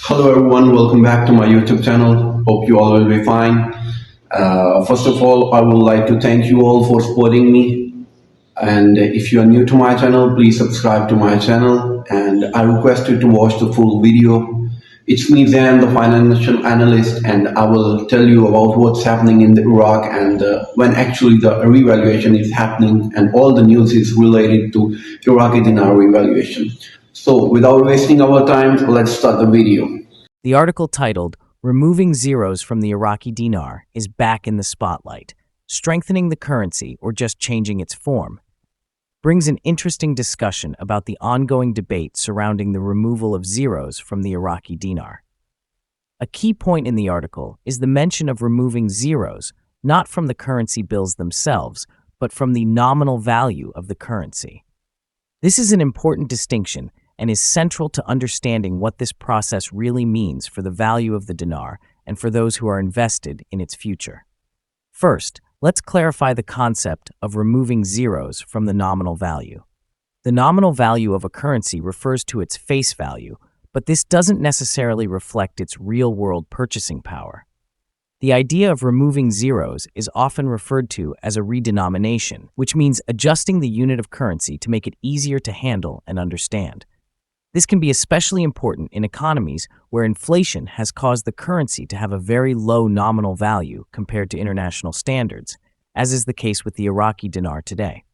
Hello everyone, welcome back to my YouTube channel. Hope you all will be fine. First of all, I would like to thank you all for supporting me. And if you are new to my channel, please subscribe to my channel. And I request you to watch the full video. It's me, Zan, the financial analyst, and I will tell you about what's happening in Iraq and when actually the revaluation is happening, and all the news is related to Iraqi Dinar revaluation. So without wasting our time, let's start the video. The article titled, "Removing Zeros from the Iraqi Dinar" is back in the spotlight. Strengthening the currency, or just changing its form, brings an interesting discussion about the ongoing debate surrounding the removal of zeros from the Iraqi dinar. A key point in the article is the mention of removing zeros, not from the currency bills themselves, but from the nominal value of the currency. This is an important distinction and is central to understanding what this process really means for the value of the dinar and for those who are invested in its future. First, let's clarify the concept of removing zeros from the nominal value. The nominal value of a currency refers to its face value, but this doesn't necessarily reflect its real-world purchasing power. The idea of removing zeros is often referred to as a redenomination, which means adjusting the unit of currency to make it easier to handle and understand. This can be especially important in economies where inflation has caused the currency to have a very low nominal value compared to international standards, as is the case with the Iraqi dinar today.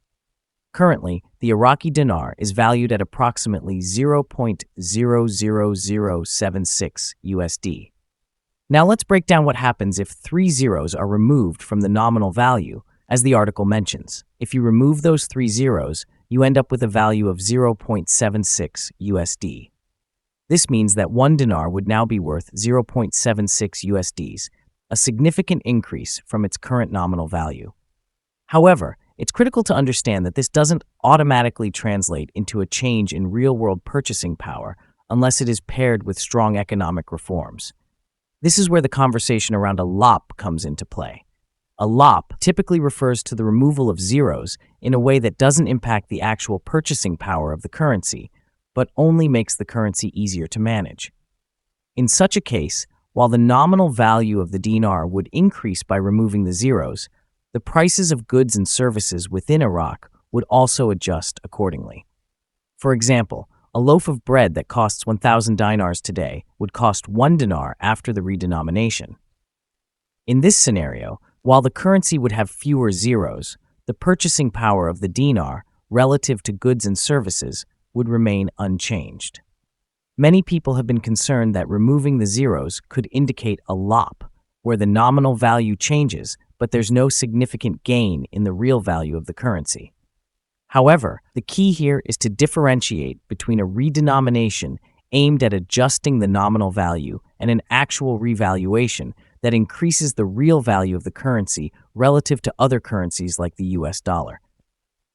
Currently, the Iraqi dinar is valued at approximately 0.00076 USD. Now let's break down what happens if 3 zeros are removed from the nominal value, as the article mentions. If you remove those 3 zeros, you end up with a value of 0.76 USD. This means that 1 dinar would now be worth 0.76 USDs, a significant increase from its current nominal value. However, it's critical to understand that this doesn't automatically translate into a change in real-world purchasing power unless it is paired with strong economic reforms. This is where the conversation around a LOP comes into play. A LOP typically refers to the removal of zeros in a way that doesn't impact the actual purchasing power of the currency, but only makes the currency easier to manage. In such a case, while the nominal value of the dinar would increase by removing the zeros, the prices of goods and services within Iraq would also adjust accordingly. For example, a loaf of bread that costs 1,000 dinars today would cost 1 dinar after the redenomination. In this scenario, while the currency would have fewer zeros, the purchasing power of the dinar relative to goods and services would remain unchanged. Many people have been concerned that removing the zeros could indicate a LOP, where the nominal value changes, but there's no significant gain in the real value of the currency. However, the key here is to differentiate between a redenomination aimed at adjusting the nominal value and an actual revaluation that increases the real value of the currency relative to other currencies like the US dollar.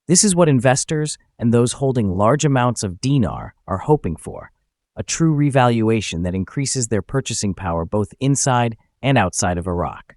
This is what investors and those holding large amounts of dinar are hoping for, a true revaluation that increases their purchasing power both inside and outside of Iraq.